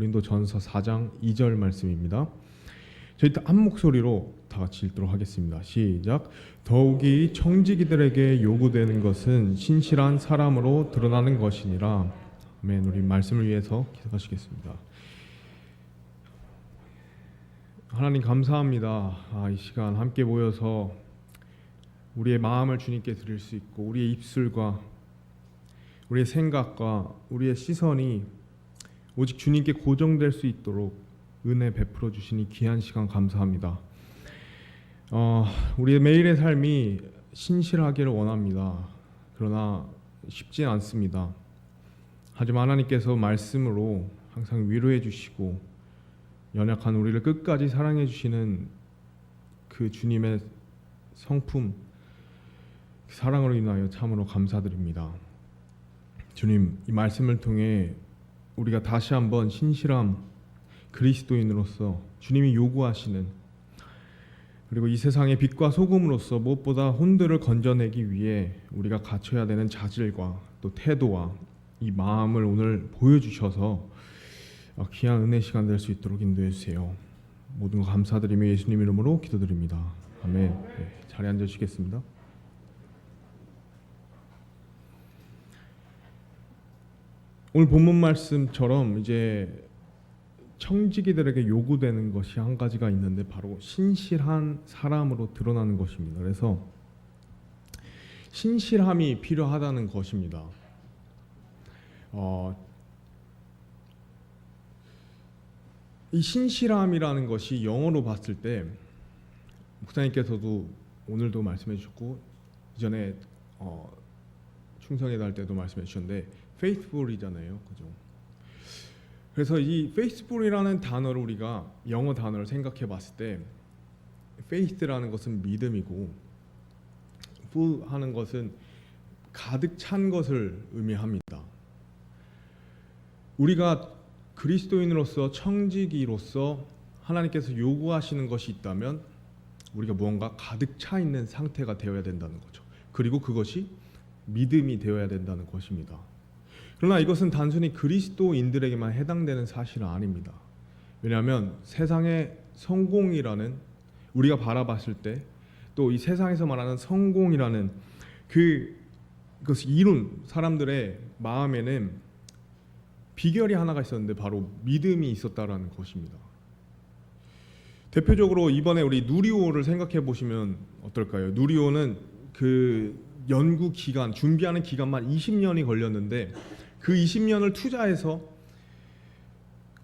고린도전서 4장 2절 말씀입니다. 저희 한 목소리로 다 같이 읽도록 하겠습니다. 시작. 더욱이 청지기들에게 요구되는 것은 신실한 사람으로 드러나는 것이니라. 아멘. 우리 말씀을 위해서 기도하시겠습니다. 하나님 감사합니다. 이 시간 함께 모여서 우리의 마음을 주님께 드릴 수 있고, 우리의 입술과 우리의 생각과 우리의 시선이 오직 주님께 고정될 수 있도록 은혜 베풀어 주시니 귀한 시간 감사합니다. 우리의 매일의 삶이 신실하기를 원합니다. 그러나 쉽지 않습니다. 하지만 하나님께서 말씀으로 항상 위로해 주시고 연약한 우리를 끝까지 사랑해 주시는 그 주님의 성품, 사랑으로 인하여 참으로 감사드립니다. 주님, 이 말씀을 통해 우리가 다시 한번 신실함, 그리스도인으로서 주님이 요구하시는, 그리고 이 세상의 빛과 소금으로서 무엇보다 혼들을 건져내기 위해 우리가 갖춰야 되는 자질과 또 태도와 이 마음을 오늘 보여주셔서 귀한 은혜 시간 될 수 있도록 인도해 주세요. 모든 거 감사드리며 예수님 이름으로 기도드립니다. 아멘. 네, 자리에 앉으시겠습니다. 오늘 본문 말씀처럼 이제 청지기들에게 요구되는 것이 한 가지가 있는데 바로 신실한 사람으로 드러나는 것입니다. 그래서 신실함이 필요하다는 것입니다. 이 신실함이라는 것이 영어로 봤을 때 목사님께서도 오늘도 말씀해 주셨고 이전에 충성에 달 때도 말씀해 주셨는데 faithful이잖아요, 그죠? 그래서 이 faithful이라는 단어를 우리가 영어 단어를 생각해 봤을 때 faith라는 것은 믿음이고 full 하는 것은 가득 찬 것을 의미합니다. 우리가 그리스도인으로서 청지기로서 하나님께서 요구하시는 것이 있다면 우리가 무언가 가득 차 있는 상태가 되어야 된다는 거죠. 그리고 그것이 믿음이 되어야 된다는 것입니다. 그러나 이것은 단순히 그리스도인들에게만 해당되는 사실은 아닙니다. 왜냐하면 세상의 성공이라는, 우리가 바라봤을 때 또 이 세상에서 말하는 성공이라는 그것을 이룬 사람들의 마음에는 비결이 하나가 있었는데 바로 믿음이 있었다라는 것입니다. 대표적으로 이번에 우리 누리호를 생각해 보시면 어떨까요? 누리호는 그 연구 기간, 준비하는 기간만 20년이 걸렸는데 그 20년을 투자해서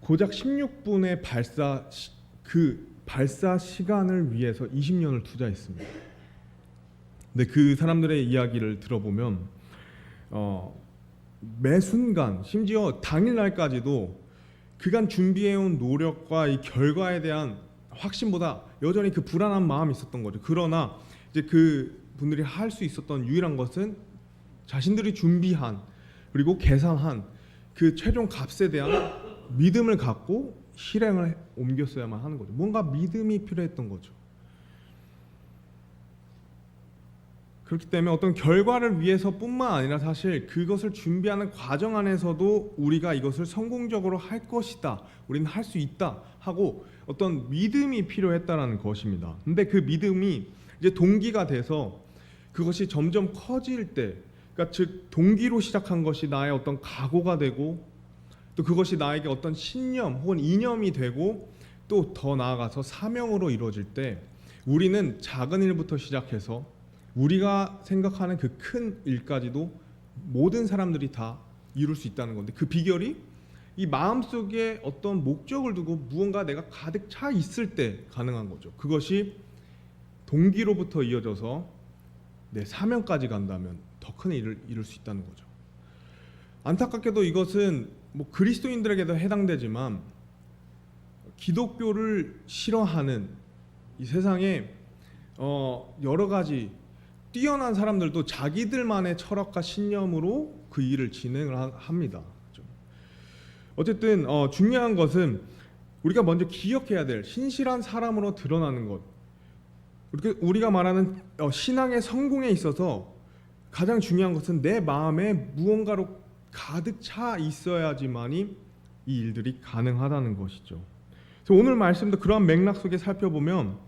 고작 16분의 발사 시간을 위해서 20년을 투자했습니다. 근데 그 사람들의 이야기를 들어보면 매 순간, 심지어 당일날까지도 그간 준비해온 노력과 이 결과에 대한 확신보다 여전히 그 불안한 마음이 있었던 거죠. 그러나 이제 그 분들이 할 수 있었던 유일한 것은 자신들이 준비한 그리고 계산한 그 최종 값에 대한 믿음을 갖고 실행을 옮겼어야만 하는 거죠. 뭔가 믿음이 필요했던 거죠. 그렇기 때문에 어떤 결과를 위해서뿐만 아니라 사실 그것을 준비하는 과정 안에서도 우리가 이것을 성공적으로 할 것이다, 우리는 할 수 있다 하고 어떤 믿음이 필요했다라는 것입니다. 근데 그 믿음이 이제 동기가 돼서 그것이 점점 커질 때, 그러니까 즉 동기로 시작한 것이 나의 어떤 각오가 되고 또 그것이 나에게 어떤 신념 혹은 이념이 되고 또 더 나아가서 사명으로 이루어질 때 우리는 작은 일부터 시작해서 우리가 생각하는 그 큰 일까지도 모든 사람들이 다 이룰 수 있다는 건데, 그 비결이 이 마음속에 어떤 목적을 두고 무언가 내가 가득 차 있을 때 가능한 거죠. 그것이 동기로부터 이어져서 내 사명까지 간다면 더 큰 일을 이룰 수 있다는 거죠. 안타깝게도 이것은 뭐 그리스도인들에게도 해당되지만 기독교를 싫어하는 이 세상에 여러 가지 뛰어난 사람들도 자기들만의 철학과 신념으로 그 일을 진행을 합니다. 어쨌든 중요한 것은 우리가 먼저 기억해야 될 신실한 사람으로 드러나는 것, 우리가 말하는 신앙의 성공에 있어서 가장 중요한 것은 내 마음에 무언가로 가득 차 있어야지만이 이 일들이 가능하다는 것이죠. 그래서 오늘 말씀도 그러한 맥락 속에 살펴보면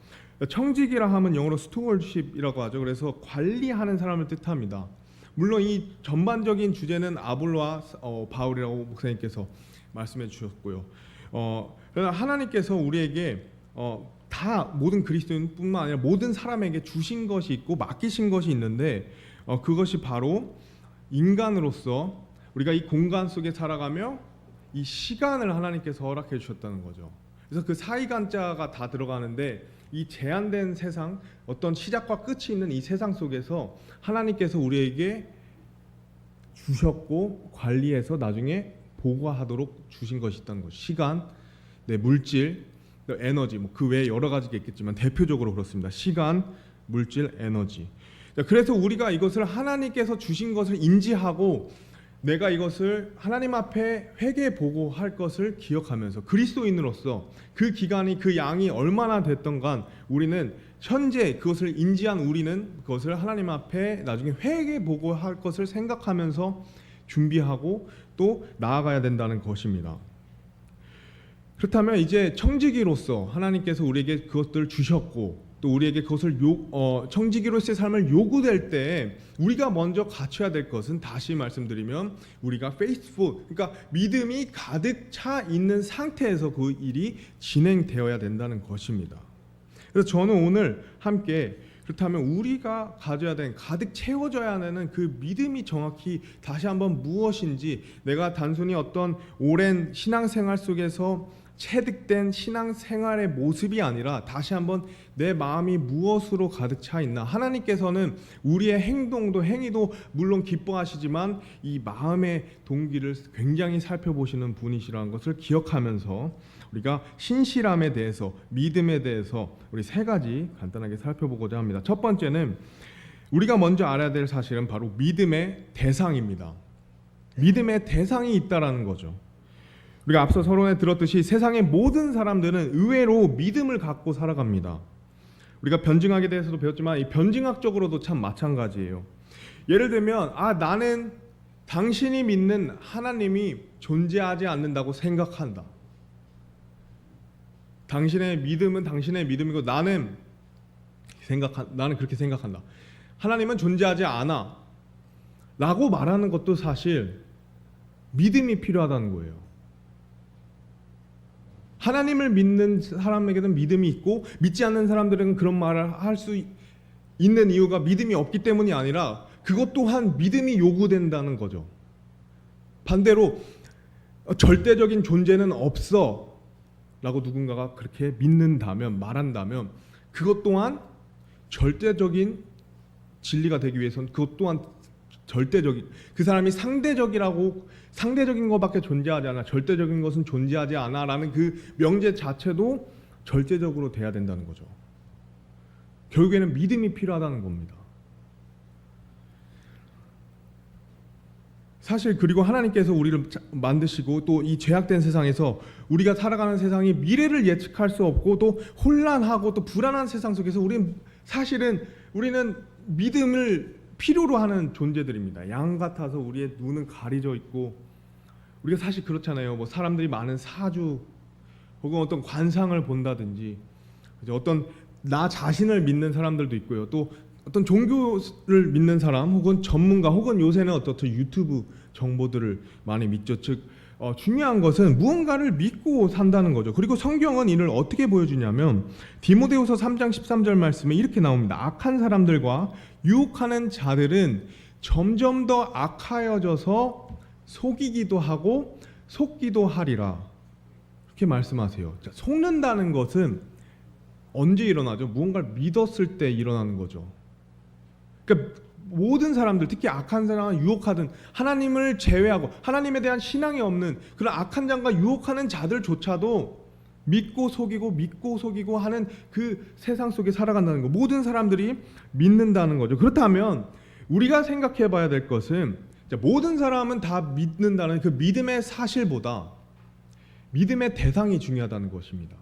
청직이라 하면 영어로 스튜어드십이라고 하죠. 그래서 관리하는 사람을 뜻합니다. 물론 이 전반적인 주제는 아볼로와 바울이라고 목사님께서 말씀해 주셨고요. 그러나 하나님께서 우리에게 다 모든 그리스도인뿐만 아니라 모든 사람에게 주신 것이 있고 맡기신 것이 있는데 그것이 바로 인간으로서 우리가 이 공간 속에 살아가며 이 시간을 하나님께서 허락해 주셨다는 거죠. 그래서 그 사이간자가 다 들어가는데 이 제한된 세상, 어떤 시작과 끝이 있는 이 세상 속에서 하나님께서 우리에게 주셨고 관리해서 나중에 보고하도록 주신 것이 있다는 것. 시간, 물질, 에너지, 그 외에 여러 가지가 있겠지만 대표적으로 그렇습니다. 시간, 물질, 에너지. 그래서 우리가 이것을 하나님께서 주신 것을 인지하고 내가 이것을 하나님 앞에 회개 보고할 것을 기억하면서 그리스도인으로서 그 기간이 그 양이 얼마나 됐던 간 우리는 현재 그것을 인지한 우리는 그것을 하나님 앞에 나중에 회개 보고할 것을 생각하면서 준비하고 또 나아가야 된다는 것입니다. 그렇다면 이제 청지기로서 하나님께서 우리에게 그것들을 주셨고 또 우리에게 그것을 청지기로서의 삶을 요구될 때 우리가 먼저 갖춰야 될 것은 다시 말씀드리면 우리가 faithful, 그러니까 믿음이 가득 차 있는 상태에서 그 일이 진행되어야 된다는 것입니다. 그래서 저는 오늘 함께 그렇다면 우리가 가져야 되는 가득 채워져야 하는 그 믿음이 정확히 다시 한번 무엇인지, 내가 단순히 어떤 오랜 신앙생활 속에서 체득된 신앙생활의 모습이 아니라 다시 한번 내 마음이 무엇으로 가득 차 있나. 하나님께서는 우리의 행동도 행위도 물론 기뻐하시지만 이 마음의 동기를 굉장히 살펴보시는 분이시라는 것을 기억하면서 우리가 신실함에 대해서, 믿음에 대해서 우리 세 가지 간단하게 살펴보고자 합니다. 첫 번째는 우리가 먼저 알아야 될 사실은 바로 믿음의 대상입니다. 믿음의 대상이 있다라는 거죠. 우리가 앞서 서론에 들었듯이 세상의 모든 사람들은 의외로 믿음을 갖고 살아갑니다. 우리가 변증학에 대해서도 배웠지만 이 변증학적으로도 참 마찬가지예요. 예를 들면 나는 당신이 믿는 하나님이 존재하지 않는다고 생각한다. 당신의 믿음은 당신의 믿음이고 나는 그렇게 생각한다. 하나님은 존재하지 않아 라고 말하는 것도 사실 믿음이 필요하다는 거예요. 하나님을 믿는 사람에게는 믿음이 있고 믿지 않는 사람들은 그런 말을 할 수 있는 이유가 믿음이 없기 때문이 아니라 그것 또한 믿음이 요구된다는 거죠. 반대로 절대적인 존재는 없어 라고 누군가가 그렇게 믿는다면, 말한다면 그것 또한 절대적인 진리가 되기 위해서는 그것 또한 절대적인, 그 사람이 상대적인 것밖에 존재하지 않아, 절대적인 것은 존재하지 않아 라는 그 명제 자체도 절대적으로 돼야 된다는 거죠. 결국에는 믿음이 필요하다는 겁니다. 사실 그리고 하나님께서 우리를 만드시고 또 이 죄악된 세상에서 우리가 살아가는 세상이 미래를 예측할 수 없고 또 혼란하고 또 불안한 세상 속에서 우리는 믿음을 필요로 하는 존재들입니다. 양 같아서 우리의 눈은 가려져 있고, 우리가 사실 그렇잖아요. 사람들이 많은 사주 혹은 어떤 관상을 본다든지, 어떤 나 자신을 믿는 사람들도 있고요. 또 어떤 종교를 믿는 사람 혹은 전문가 혹은 요새는 어떤 유튜브 정보들을 많이 믿죠. 즉 중요한 것은 무언가를 믿고 산다는 거죠. 그리고 성경은 이를 어떻게 보여주냐면 디모데후서 3장 13절 말씀에 이렇게 나옵니다. 악한 사람들과 유혹하는 자들은 점점 더 악하여져서 속이기도 하고 속기도 하리라. 이렇게 말씀하세요. 자, 속는다는 것은 언제 일어나죠? 무언가를 믿었을 때 일어나는 거죠. 그러니까 모든 사람들, 특히 악한 사람을 유혹하든 하나님을 제외하고 하나님에 대한 신앙이 없는 그런 악한 자가 유혹하는 자들조차도 믿고 속이고 하는 그 세상 속에 살아간다는 거. 모든 사람들이 믿는다는 거죠. 그렇다면 우리가 생각해 봐야 될 것은 모든 사람은 다 믿는다는 그 믿음의 사실보다 믿음의 대상이 중요하다는 것입니다.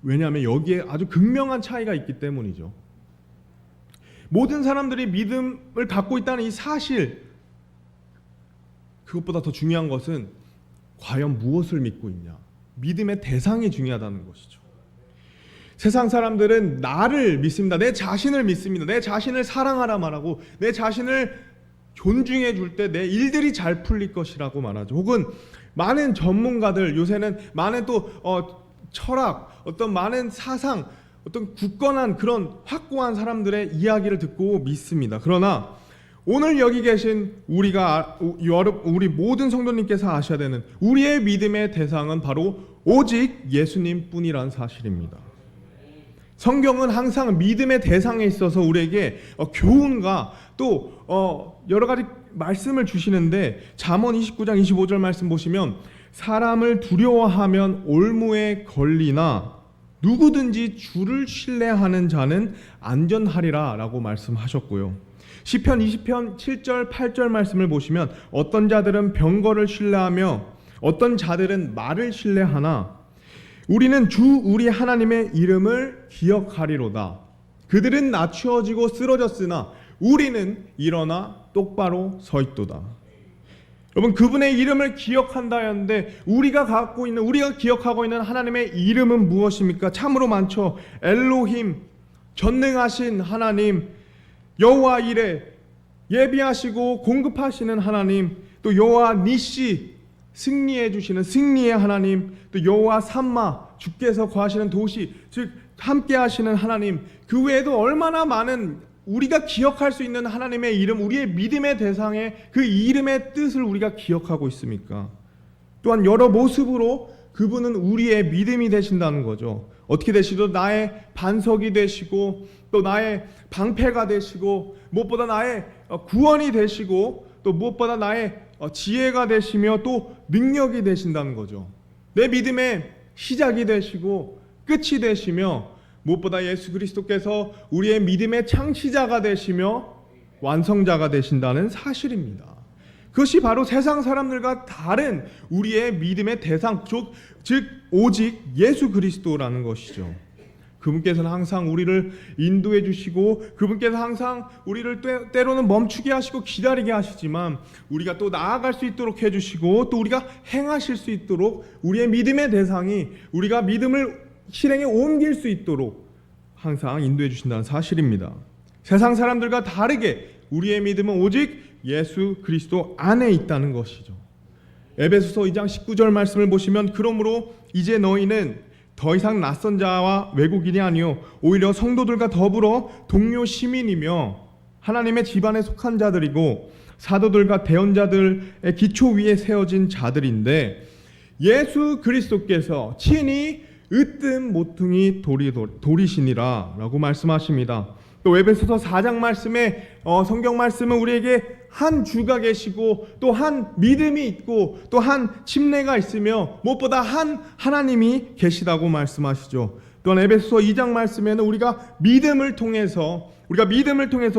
왜냐하면 여기에 아주 극명한 차이가 있기 때문이죠. 모든 사람들이 믿음을 갖고 있다는 이 사실, 그것보다 더 중요한 것은 과연 무엇을 믿고 있냐? 믿음의 대상이 중요하다는 것이죠. 세상 사람들은 나를 믿습니다. 내 자신을 믿습니다. 내 자신을 사랑하라 말하고 내 자신을 존중해 줄 때 내 일들이 잘 풀릴 것이라고 말하죠. 혹은 많은 전문가들, 요새는 많은 또 철학, 어떤 많은 사상, 어떤 굳건한 그런 확고한 사람들의 이야기를 듣고 믿습니다. 그러나 오늘 여기 계신 우리 모든 성도님께서 아셔야 되는 우리의 믿음의 대상은 바로 오직 예수님 뿐이라는 사실입니다. 성경은 항상 믿음의 대상에 있어서 우리에게 교훈과 또 여러 가지 말씀을 주시는데, 잠언 29장 25절 말씀 보시면 사람을 두려워하면 올무에 걸리나 누구든지 주를 신뢰하는 자는 안전하리라 라고 말씀하셨고요. 시편 20편 7절 8절 말씀을 보시면 어떤 자들은 병거를 신뢰하며 어떤 자들은 말을 신뢰하나 우리는 주 우리 하나님의 이름을 기억하리로다. 그들은 낮추어지고 쓰러졌으나 우리는 일어나 똑바로 서 있도다. 여러분, 그분의 이름을 기억한다 하는데 우리가 기억하고 있는 하나님의 이름은 무엇입니까? 참으로 많죠. 엘로힘, 전능하신 하나님, 여호와 이레, 예비하시고 공급하시는 하나님, 또 여호와 니시, 승리해 주시는 승리의 하나님, 또 여호와 삼마, 주께서 거하시는 도시, 즉 함께 하시는 하나님, 그 외에도 얼마나 많은 우리가 기억할 수 있는 하나님의 이름, 우리의 믿음의 대상의 그 이름의 뜻을 우리가 기억하고 있습니까? 또한 여러 모습으로 그분은 우리의 믿음이 되신다는 거죠. 어떻게 되시도 나의 반석이 되시고 또 나의 방패가 되시고 무엇보다 나의 구원이 되시고 또 무엇보다 나의 지혜가 되시며 또 능력이 되신다는 거죠. 내 믿음의 시작이 되시고 끝이 되시며 무엇보다 예수 그리스도께서 우리의 믿음의 창시자가 되시며 완성자가 되신다는 사실입니다. 그것이 바로 세상 사람들과 다른 우리의 믿음의 대상, 즉 오직 예수 그리스도라는 것이죠. 그분께서는 항상 우리를 인도해 주시고 그분께서 항상 우리를 때로는 멈추게 하시고 기다리게 하시지만 우리가 또 나아갈 수 있도록 해주시고 또 우리가 행하실 수 있도록 우리의 믿음의 대상이 우리가 믿음을 실행에 옮길 수 있도록 항상 인도해 주신다는 사실입니다. 세상 사람들과 다르게 우리의 믿음은 오직 예수 그리스도 안에 있다는 것이죠. 에베소서 2장 19절 말씀을 보시면 그러므로 이제 너희는 더 이상 낯선 자와 외국인이 아니요 오히려 성도들과 더불어 동료 시민이며 하나님의 집안에 속한 자들이고 사도들과 대언자들의 기초 위에 세워진 자들인데 예수 그리스도께서 친히 으뜸 모퉁이 돌이시니라 라고 말씀하십니다. 또 에베소서 4장 말씀에 성경 말씀은 우리에게 한 주가 계시고 또 한 믿음이 있고 또 한 침례가 있으며 무엇보다 한 하나님이 계시다고 말씀하시죠. 또한 에베소서 2장 말씀에는 우리가 믿음을 통해서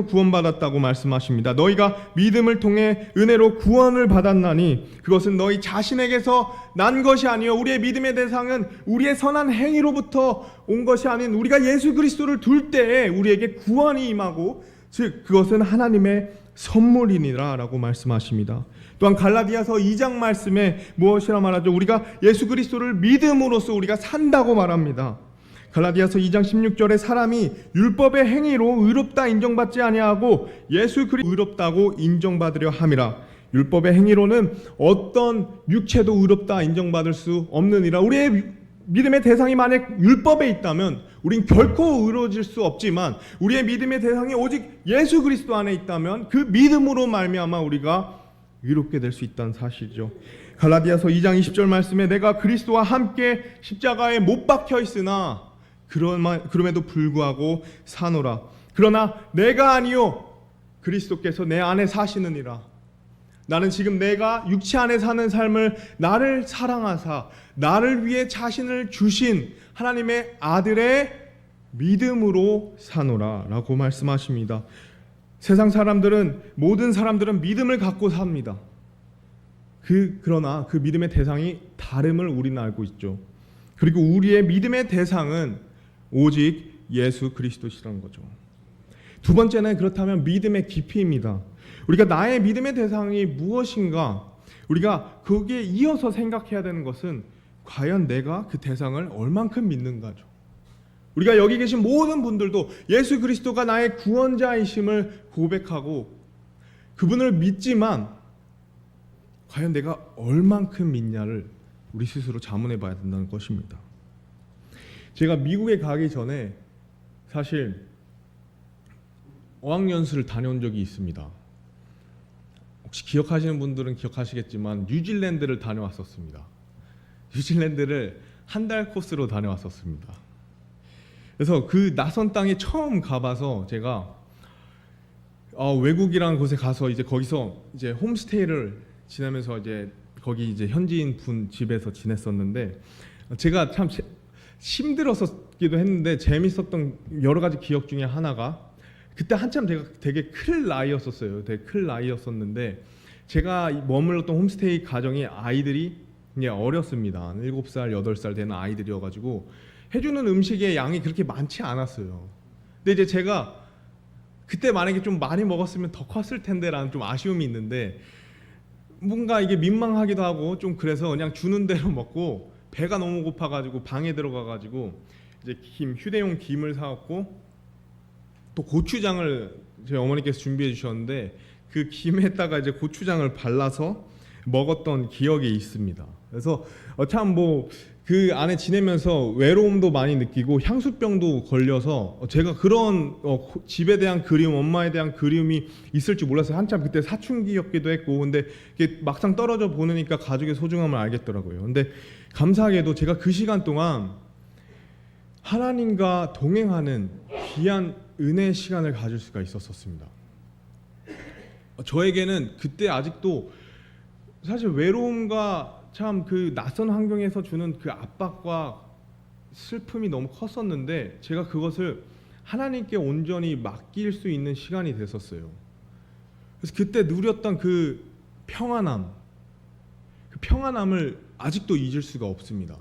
구원받았다고 말씀하십니다. 너희가 믿음을 통해 은혜로 구원을 받았나니 그것은 너희 자신에게서 난 것이 아니요 우리의 믿음의 대상은 우리의 선한 행위로부터 온 것이 아닌 우리가 예수 그리스도를 둘 때에 우리에게 구원이 임하고 즉 그것은 하나님의 선물이니라 라고 말씀하십니다. 또한 갈라디아서 2장 말씀에 무엇이라 말하죠? 우리가 예수 그리스도를 믿음으로써 우리가 산다고 말합니다. 갈라디아서 2장 16절에 사람이 율법의 행위로 의롭다 인정받지 아니하고 예수 그리스도 의롭다고 인정받으려 함이라. 율법의 행위로는 어떤 육체도 의롭다 인정받을 수 없느니라. 우리의 믿음의 대상이 만약 율법에 있다면 우린 결코 의로워질 수 없지만 우리의 믿음의 대상이 오직 예수 그리스도 안에 있다면 그 믿음으로 말미암아 우리가 의롭게 될 수 있다는 사실이죠. 갈라디아서 2장 20절 말씀에 내가 그리스도와 함께 십자가에 못 박혀 있으나 그럼에도 불구하고 사노라. 그러나 내가 아니요 그리스도께서 내 안에 사시느니라. 나는 지금 내가 육체 안에 사는 삶을 나를 사랑하사 나를 위해 자신을 주신 하나님의 아들의 믿음으로 사노라 라고 말씀하십니다. 세상 사람들은 모든 사람들은 믿음을 갖고 삽니다. 그러나 그 믿음의 대상이 다름을 우리는 알고 있죠. 그리고 우리의 믿음의 대상은 오직 예수 그리스도시라는 거죠. 두 번째는 그렇다면 믿음의 깊이입니다. 우리가 나의 믿음의 대상이 무엇인가? 우리가 거기에 이어서 생각해야 되는 것은 과연 내가 그 대상을 얼만큼 믿는가죠. 우리가 여기 계신 모든 분들도 예수 그리스도가 나의 구원자이심을 고백하고 그분을 믿지만 과연 내가 얼만큼 믿냐를 우리 스스로 자문해 봐야 된다는 것입니다. 제가 미국에 가기 전에 사실 어학연수를 다녀온 적이 있습니다. 혹시 기억하시는 분들은 기억하시겠지만 뉴질랜드를 다녀왔었습니다. 뉴질랜드를 한 달 코스로 다녀왔었습니다. 그래서 그 낯선 땅에 처음 가봐서 제가 외국이라는 곳에 가서 이제 거기서 이제 홈스테이를 지내면서 이제 거기 이제 현지인 분 집에서 지냈었는데 제가 참 힘들었었기도 했는데 재밌었던 여러 가지 기억 중에 하나가 그때 한참 제가 되게 클 나이였었어요. 되게 클 나이였었는데 제가 머물렀던 홈스테이 가정이 아이들이 그냥 어렸습니다. 7살, 8살 되는 아이들이어가지고 해주는 음식의 양이 그렇게 많지 않았어요. 근데 이제 제가 그때 만약에 좀 많이 먹었으면 더 컸을 텐데라는 좀 아쉬움이 있는데 뭔가 이게 민망하기도 하고 좀 그래서 그냥 주는 대로 먹고 배가 너무 고파가지고 방에 들어가가지고 이제 휴대용 김을 사왔고 또 고추장을 저희 어머니께서 준비해 주셨는데 그 김에다가 이제 고추장을 발라서 먹었던 기억이 있습니다. 그래서 참 뭐 그 안에 지내면서 외로움도 많이 느끼고 향수병도 걸려서 제가 그런 집에 대한 그리움, 엄마에 대한 그리움이 있을 줄 몰랐어요. 한참 그때 사춘기였기도 했고 근데 이게 막상 떨어져 보니까 가족의 소중함을 알겠더라고요. 근데 감사하게도 제가 그 시간 동안 하나님과 동행하는 귀한 은혜의 시간을 가질 수가 있었습니다. 저에게는 그때 아직도 사실 외로움과 참 그 낯선 환경에서 주는 그 압박과 슬픔이 너무 컸었는데 제가 그것을 하나님께 온전히 맡길 수 있는 시간이 됐었어요. 그래서 그때 누렸던 그 평안함을 아직도 잊을 수가 없습니다.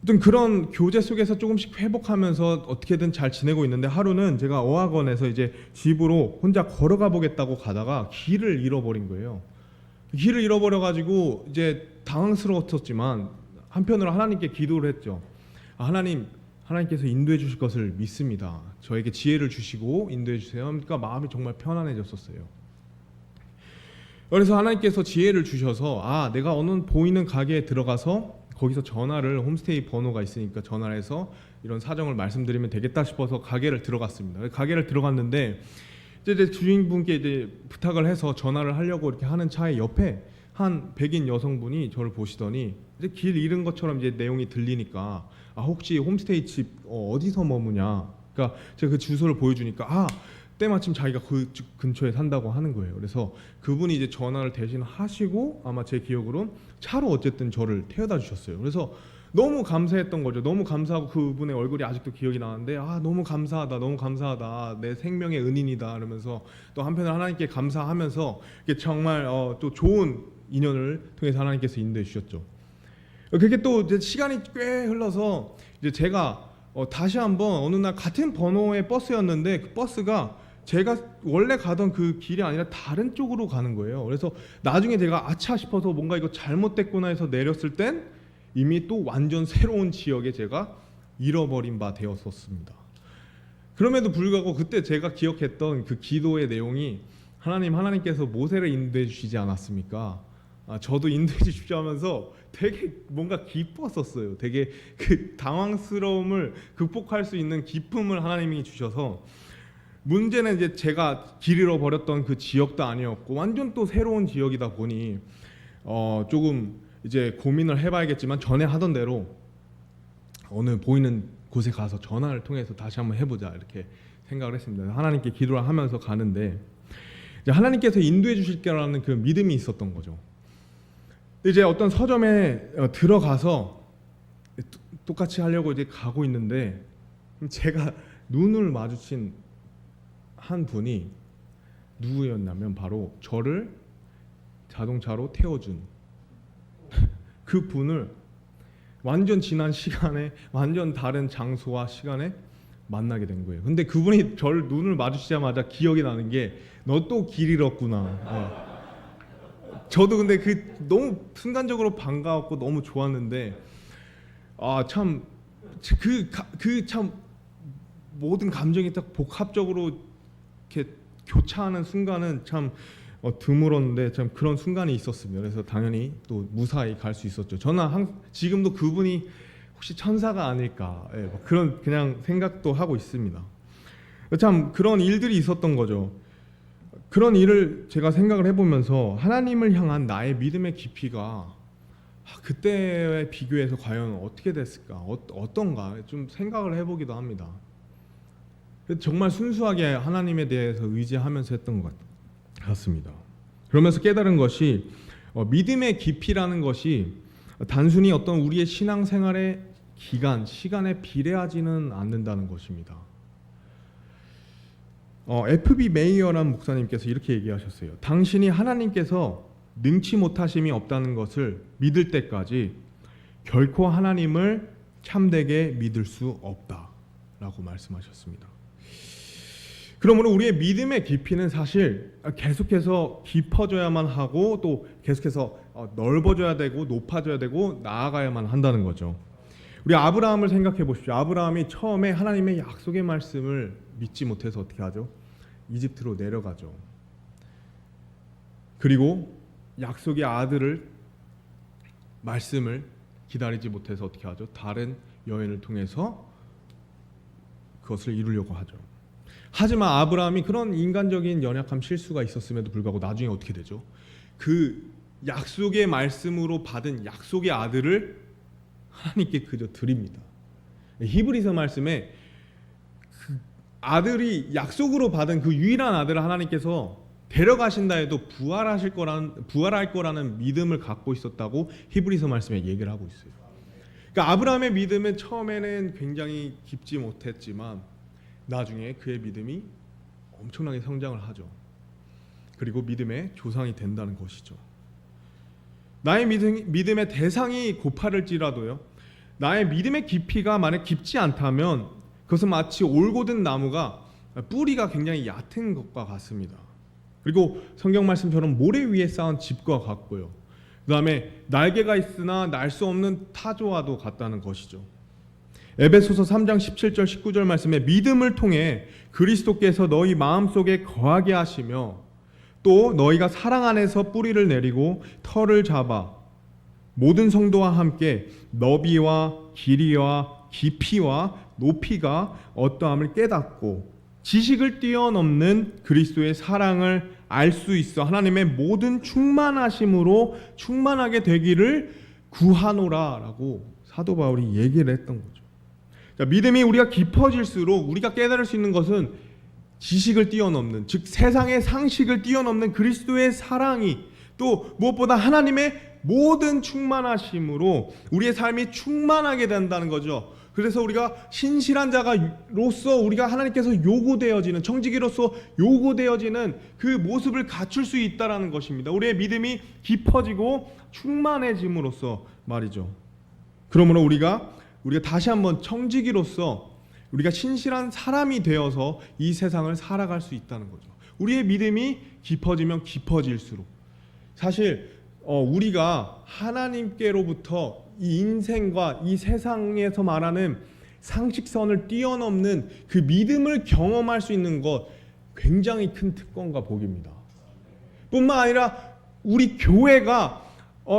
어떤 그런 교제 속에서 조금씩 회복하면서 어떻게든 잘 지내고 있는데 하루는 제가 어학원에서 이제 집으로 혼자 걸어가 보겠다고 가다가 길을 잃어버린 거예요. 길을 잃어버려가지고 이제 당황스러웠었지만 한편으로 하나님께 기도를 했죠. 하나님께서 인도해 주실 것을 믿습니다. 저에게 지혜를 주시고 인도해 주세요. 그러니까 마음이 정말 편안해졌었어요. 그래서 하나님께서 지혜를 주셔서 내가 어느 보이는 가게에 들어가서 거기서 전화를 홈스테이 번호가 있으니까 전화를 해서 이런 사정을 말씀드리면 되겠다 싶어서 가게를 들어갔습니다. 가게를 들어갔는데 이제 주인분께 이제 부탁을 해서 전화를 하려고 이렇게 하는 차에 옆에 한 백인 여성분이 저를 보시더니 이제 길 잃은 것처럼 이제 내용이 들리니까 혹시 홈스테이 집 어디서 머무냐? 그러니까 제가 그 주소를 보여주니까 때마침 자기가 그 근처에 산다고 하는 거예요. 그래서 그분이 이제 전화를 대신 하시고 아마 제 기억으로 차로 어쨌든 저를 태워다 주셨어요. 그래서 너무 감사했던 거죠. 너무 감사하고 그분의 얼굴이 아직도 기억이 나는데 너무 감사하다, 너무 감사하다, 내 생명의 은인이다 이러면서 또 한편으로 하나님께 감사하면서 이게 정말 또 좋은 인연을 통해서 하나님께서 인도해 주셨죠. 그게 또 이제 시간이 꽤 흘러서 이제 제가 다시 한번 어느 날 같은 번호의 버스였는데 그 버스가 제가 원래 가던 그 길이 아니라 다른 쪽으로 가는 거예요. 그래서 나중에 제가 아차 싶어서 뭔가 이거 잘못됐구나 해서 내렸을 땐 이미 또 완전 새로운 지역에 제가 잃어버린 바 되었었습니다. 그럼에도 불구하고 그때 제가 기억했던 그 기도의 내용이 하나님께서 모세를 인도해 주시지 않았습니까? 저도 인도해 주십시오 하면서 되게 뭔가 기뻤었어요. 되게 그 당황스러움을 극복할 수 있는 기쁨을 하나님이 주셔서 문제는 이제 제가 길 잃어버렸던 그 지역도 아니었고 완전 또 새로운 지역이다 보니 조금 이제 고민을 해봐야겠지만 전에 하던 대로 어느 보이는 곳에 가서 전화를 통해서 다시 한번 해보자 이렇게 생각을 했습니다. 하나님께 기도를 하면서 가는데 이제 하나님께서 인도해 주실 거라는 그 믿음이 있었던 거죠. 이제 어떤 서점에 들어가서 똑같이 하려고 이제 가고 있는데 제가 눈을 마주친 한 분이 누구였냐면 바로 저를 자동차로 태워준 그 분을 완전 지난 시간에 완전 다른 장소와 시간에 만나게 된 거예요. 근데 그분이 저를 눈을 마주치자마자 기억이 나는 게 너 또 길 잃었구나. 저도 근데 그 너무 순간적으로 반가웠고 너무 좋았는데 참 그 참 모든 감정이 딱 복합적으로 이렇게 교차하는 순간은 참 드물었는데 참 그런 순간이 있었습니다. 그래서 당연히 또 무사히 갈 수 있었죠. 저는 지금도 그분이 혹시 천사가 아닐까 뭐 그런 그냥 생각도 하고 있습니다. 참 그런 일들이 있었던 거죠. 그런 일을 제가 생각을 해보면서 하나님을 향한 나의 믿음의 깊이가 그때에 비교해서 과연 어떻게 됐을까, 어떤가 좀 생각을 해보기도 합니다. 정말 순수하게 하나님에 대해서 의지하면서 했던 것 같습니다. 그러면서 깨달은 것이 믿음의 깊이라는 것이 단순히 어떤 우리의 신앙생활의 기간, 시간에 비례하지는 않는다는 것입니다. F.B. 메이어라는 목사님께서 이렇게 얘기하셨어요. 당신이 하나님께서 능치 못하심이 없다는 것을 믿을 때까지 결코 하나님을 참되게 믿을 수 없다라고 말씀하셨습니다. 그러므로 우리의 믿음의 깊이는 사실 계속해서 깊어져야만 하고 또 계속해서 넓어져야 되고 높아져야 되고 나아가야만 한다는 거죠. 우리 아브라함을 생각해 보십시오. 아브라함이 처음에 하나님의 약속의 말씀을 믿지 못해서 어떻게 하죠? 이집트로 내려가죠. 그리고 약속의 아들을 말씀을 기다리지 못해서 어떻게 하죠? 다른 여인을 통해서 그것을 이루려고 하죠. 하지만 아브라함이 그런 인간적인 연약함 실수가 있었음에도 불구하고 나중에 어떻게 되죠? 그 약속의 말씀으로 받은 약속의 아들을 하나님께 그저 드립니다. 히브리서 말씀에 그 아들이 약속으로 받은 그 유일한 아들을 하나님께서 데려가신다 해도 부활할 거라는 믿음을 갖고 있었다고 히브리서 말씀에 얘기를 하고 있어요. 그러니까 아브라함의 믿음은 처음에는 굉장히 깊지 못했지만 나중에 그의 믿음이 엄청나게 성장을 하죠. 그리고 믿음의 조상이 된다는 것이죠. 나의 믿음의 대상이 고파를지라도요, 나의 믿음의 깊이가 만약 깊지 않다면 그것은 마치 올곧은 나무가 뿌리가 굉장히 얕은 것과 같습니다. 그리고 성경 말씀처럼 모래 위에 쌓은 집과 같고요. 그 다음에 날개가 있으나 날 수 없는 타조와도 같다는 것이죠. 에베소서 3장 17절 19절 말씀에 믿음을 통해 그리스도께서 너희 마음속에 거하게 하시며 또 너희가 사랑 안에서 뿌리를 내리고 털을 잡아 모든 성도와 함께 너비와 길이와 깊이와 높이가 어떠함을 깨닫고 지식을 뛰어넘는 그리스도의 사랑을 알 수 있어 하나님의 모든 충만하심으로 충만하게 되기를 구하노라라고 사도 바울이 얘기를 했던 거죠. 자, 믿음이 우리가 깊어질수록 우리가 깨달을 수 있는 것은 지식을 뛰어넘는, 즉 세상의 상식을 뛰어넘는 그리스도의 사랑이 또 무엇보다 하나님의 모든 충만하심으로 우리의 삶이 충만하게 된다는 거죠. 그래서 우리가 신실한 자가로서 우리가 하나님께서 요구되어지는, 청지기로서 요구되어지는 그 모습을 갖출 수 있다라는 것입니다. 우리의 믿음이 깊어지고 충만해짐으로써 말이죠. 그러므로 우리가 다시 한번 청지기로서 우리가 신실한 사람이 되어서 이 세상을 살아갈 수 있다는 거죠. 우리의 믿음이 깊어지면 깊어질수록 사실 우리가 하나님께로부터 이 인생과 이 세상에서 말하는 상식선을 뛰어넘는 그 믿음을 경험할 수 있는 것 굉장히 큰 특권과 복입니다. 뿐만 아니라 우리 교회가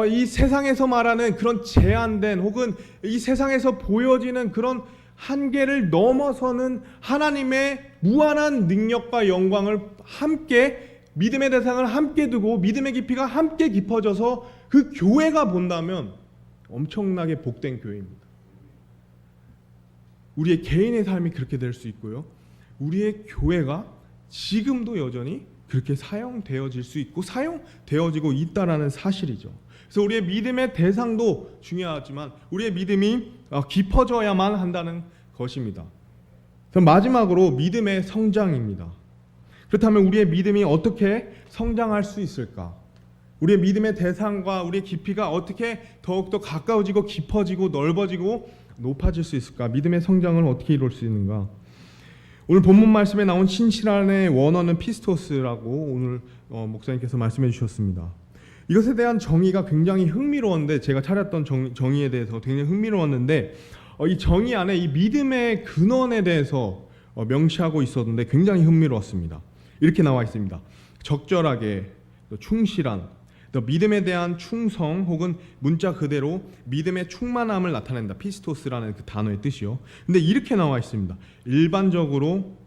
이 세상에서 말하는 그런 제한된 혹은 이 세상에서 보여지는 그런 한계를 넘어서는 하나님의 무한한 능력과 영광을 함께 믿음의 대상을 함께 두고 믿음의 깊이가 함께 깊어져서 그 교회가 본다면 엄청나게 복된 교회입니다. 우리의 개인의 삶이 그렇게 될 수 있고요. 우리의 교회가 지금도 여전히 그렇게 사용되어질 수 있고 사용되어지고 있다라는 사실이죠. 그래서 우리의 믿음의 대상도 중요하지만 우리의 믿음이 깊어져야만 한다는 것입니다. 마지막으로 믿음의 성장입니다. 그렇다면 우리의 믿음이 어떻게 성장할 수 있을까? 우리의 믿음의 대상과 우리의 깊이가 어떻게 더욱더 가까워지고 깊어지고 넓어지고 높아질 수 있을까? 믿음의 성장을 어떻게 이룰 수 있는가? 오늘 본문 말씀에 나온 신실한의 원어는 피스토스라고 오늘 목사님께서 말씀해 주셨습니다. 이것에 대한 정의가 굉장히 흥미로웠는데, 제가 찾았던 정의에 대해서 굉장히 흥미로웠는데, 이 정의 안에 이 믿음의 근원에 대해서 명시하고 있었는데 굉장히 흥미로웠습니다. 이렇게 나와 있습니다. 적절하게, 또 충실한, 또 믿음에 대한 충성, 혹은 문자 그대로 믿음의 충만함을 나타낸다. 피스토스라는 그 단어의 뜻이요. 근데 이렇게 나와 있습니다. 일반적으로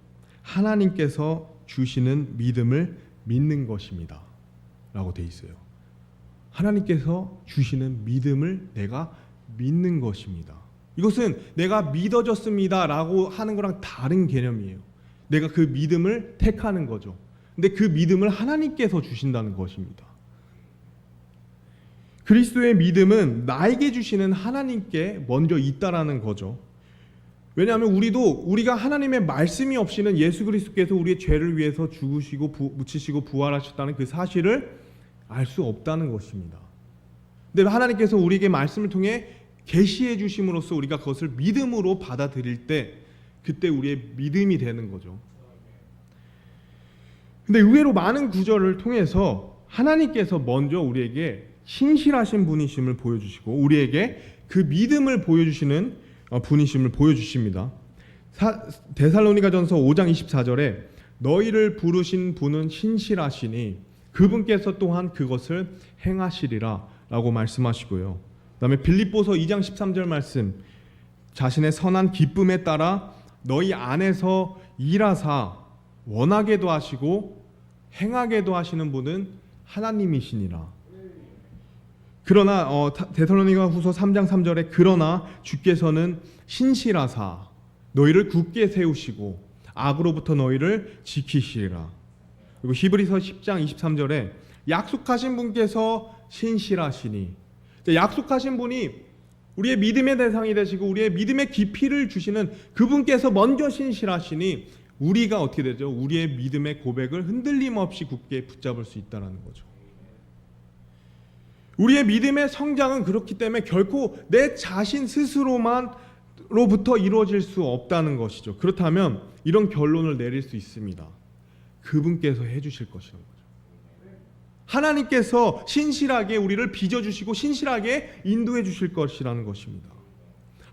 하나님께서 주시는 믿음을 믿는 것입니다 라고 돼 있어요. 하나님께서 주시는 믿음을 내가 믿는 것입니다. 이것은 내가 믿어졌습니다 라고 하는 거랑 다른 개념이에요. 내가 그 믿음을 택하는 거죠. 근데 그 믿음을 하나님께서 주신다는 것입니다. 그리스도의 믿음은 나에게 주시는 하나님께 먼저 있다라는 거죠. 왜냐하면 우리가 하나님의 말씀이 없이는 예수 그리스도께서 우리의 죄를 위해서 죽으시고 묻히시고 부활하셨다는 그 사실을 알 수 없다는 것입니다. 근데 하나님께서 우리에게 말씀을 통해 계시해 주심으로써 우리가 그것을 믿음으로 받아들일 때, 그때 우리의 믿음이 되는 거죠. 근데 의외로 많은 구절을 통해서 하나님께서 먼저 우리에게 신실하신 분이심을 보여주시고 우리에게 그 믿음을 보여주시는 분이심을 보여주십니다. 데살로니가전서 5장 24절에 너희를 부르신 분은 신실하시니 그분께서 또한 그것을 행하시리라 라고 말씀하시고요. 그 다음에 빌립보서 2장 13절 말씀, 자신의 선한 기쁨에 따라 너희 안에서 일하사 원하게도 하시고 행하게도 하시는 분은 하나님이시니라. 그러나 데살로니가후서 3장 3절에 그러나 주께서는 신실하사 너희를 굳게 세우시고 악으로부터 너희를 지키시리라. 그리고 히브리서 10장 23절에 약속하신 분께서 신실하시니, 약속하신 분이 우리의 믿음의 대상이 되시고 우리의 믿음의 깊이를 주시는 그분께서 먼저 신실하시니 우리가 어떻게 되죠? 우리의 믿음의 고백을 흔들림 없이 굳게 붙잡을 수 있다는 거죠. 우리의 믿음의 성장은 그렇기 때문에 결코 내 자신 스스로로부터 이루어질 수 없다는 것이죠. 그렇다면 이런 결론을 내릴 수 있습니다. 그분께서 해주실 것이라는 거죠. 하나님께서 신실하게 우리를 빚어주시고 신실하게 인도해 주실 것이라는 것입니다.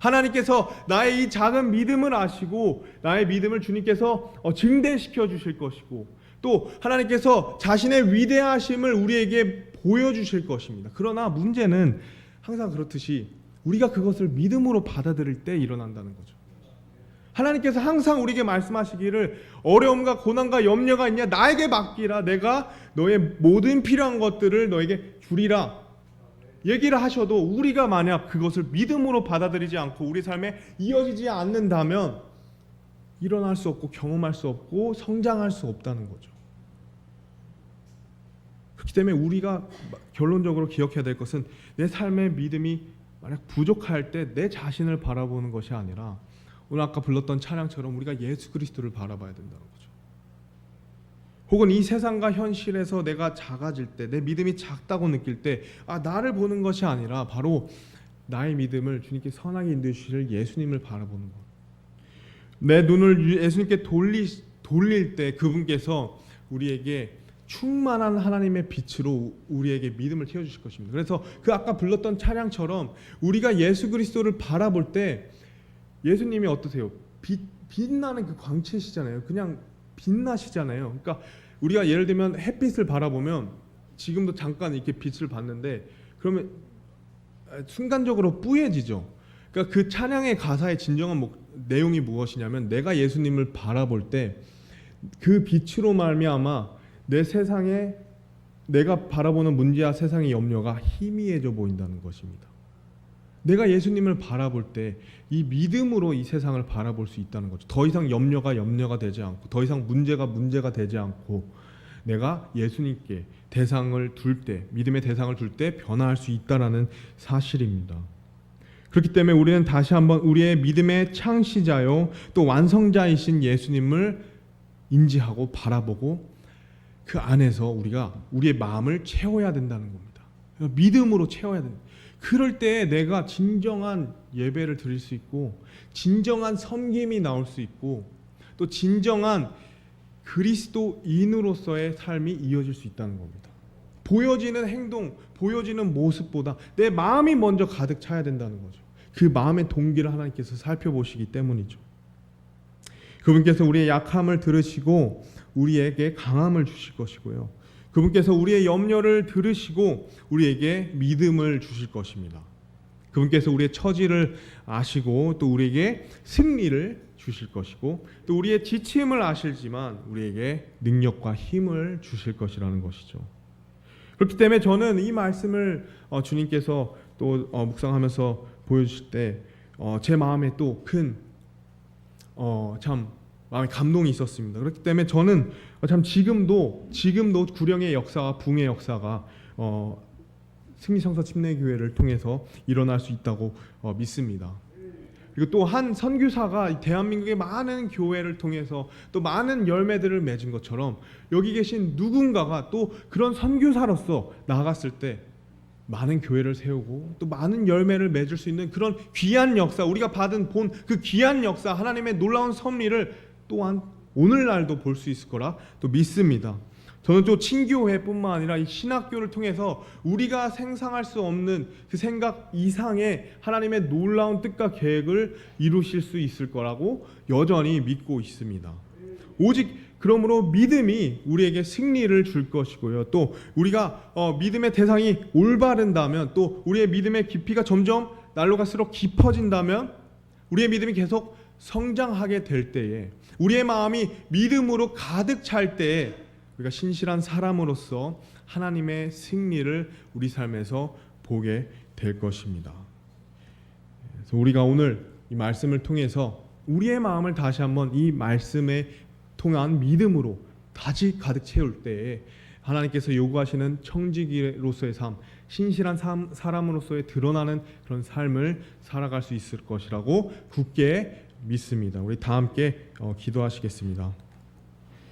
하나님께서 나의 이 작은 믿음을 아시고 나의 믿음을 주님께서 증대시켜 주실 것이고, 또 하나님께서 자신의 위대하심을 우리에게 보여주실 것입니다. 그러나 문제는 항상 그렇듯이 우리가 그것을 믿음으로 받아들일 때 일어난다는 거죠. 하나님께서 항상 우리에게 말씀하시기를 어려움과 고난과 염려가 있냐 나에게 맡기라, 내가 너의 모든 필요한 것들을 너에게 주리라 얘기를 하셔도 우리가 만약 그것을 믿음으로 받아들이지 않고 우리 삶에 이어지지 않는다면 일어날 수 없고 경험할 수 없고 성장할 수 없다는 거죠. 그렇기 때문에 우리가 결론적으로 기억해야 될 것은 내 삶의 믿음이 만약 부족할 때 내 자신을 바라보는 것이 아니라 오늘 아까 불렀던 찬양처럼 우리가 예수 그리스도를 바라봐야 된다는 거죠. 혹은 이 세상과 현실에서 내가 작아질 때, 내 믿음이 작다고 느낄 때 나를 보는 것이 아니라 바로 나의 믿음을 주님께 선하게 인도해 주실 예수님을 바라보는 것. 내 눈을 예수님께 돌릴 때 그분께서 우리에게 충만한 하나님의 빛으로 우리에게 믿음을 채워주실 것입니다. 그래서 그 아까 불렀던 찬양처럼 우리가 예수 그리스도를 바라볼 때 예수님이 어떠세요? 빛나는 그 광채시잖아요. 그냥 빛나시잖아요. 그러니까 우리가 예를 들면 햇빛을 바라보면 지금도 잠깐 이렇게 빛을 봤는데 그러면 순간적으로 뿌얘지죠. 그러니까 그 찬양의 가사의 진정한 내용이 무엇이냐면 내가 예수님을 바라볼 때 그 빛으로 말미암아 내 세상에 내가 바라보는 문제와 세상의 염려가 희미해져 보인다는 것입니다. 내가 예수님을 바라볼 때 이 믿음으로 이 세상을 바라볼 수 있다는 거죠. 더 이상 염려가 되지 않고 더 이상 문제가 되지 않고 내가 예수님께 대상을 둘 때, 믿음의 대상을 둘 때 변화할 수 있다라는 사실입니다. 그렇기 때문에 우리는 다시 한번 우리의 믿음의 창시자요 또 완성자이신 예수님을 인지하고 바라보고 그 안에서 우리가 우리의 마음을 채워야 된다는 겁니다. 믿음으로 채워야 됩니다. 그럴 때 내가 진정한 예배를 드릴 수 있고 진정한 섬김이 나올 수 있고 또 진정한 그리스도인으로서의 삶이 이어질 수 있다는 겁니다. 보여지는 행동, 보여지는 모습보다 내 마음이 먼저 가득 차야 된다는 거죠. 그 마음의 동기를 하나님께서 살펴보시기 때문이죠. 그분께서 우리의 약함을 들으시고 우리에게 강함을 주실 것이고요. 그분께서 우리의 염려를 들으시고 우리에게 믿음을 주실 것입니다. 그분께서 우리의 처지를 아시고 또 우리에게 승리를 주실 것이고 또 우리의 지침을 아시지만 우리에게 능력과 힘을 주실 것이라는 것이죠. 그렇기 때문에 저는 이 말씀을 주님께서 또 묵상하면서 보여주실 때 제 마음에 또 큰 참 마음에 감동이 있었습니다. 그렇기 때문에 저는 참 지금도 구령의 역사와 붕의 역사가 승리성서 침례교회를 통해서 일어날 수 있다고 믿습니다. 그리고 또 한 선교사가 대한민국의 많은 교회를 통해서 또 많은 열매들을 맺은 것처럼 여기 계신 누군가가 또 그런 선교사로서 나아갔을 때 많은 교회를 세우고 또 많은 열매를 맺을 수 있는 그런 귀한 역사, 우리가 받은 본 그 귀한 역사, 하나님의 놀라운 섭리를 또한 오늘날도 볼 수 있을 거라 또 믿습니다. 저는 또 친교회뿐만 아니라 이 신학교를 통해서 우리가 상상할 수 없는 그 생각 이상의 하나님의 놀라운 뜻과 계획을 이루실 수 있을 거라고 여전히 믿고 있습니다. 오직 그러므로 믿음이 우리에게 승리를 줄 것이고요. 또 우리가 믿음의 대상이 올바른다면, 또 우리의 믿음의 깊이가 점점 날로 갈수록 깊어진다면, 우리의 믿음이 계속 성장하게 될 때에, 우리의 마음이 믿음으로 가득 찰 때에 우리가 신실한 사람으로서 하나님의 승리를 우리 삶에서 보게 될 것입니다. 그래서 우리가 오늘 이 말씀을 통해서 우리의 마음을 다시 한번 이 말씀에 통한 믿음으로 다시 가득 채울 때에 하나님께서 요구하시는 청지기로서의 삶, 신실한 사람으로서의 드러나는 그런 삶을 살아갈 수 있을 것이라고 굳게 믿습니다. 우리 다 함께 기도하시겠습니다.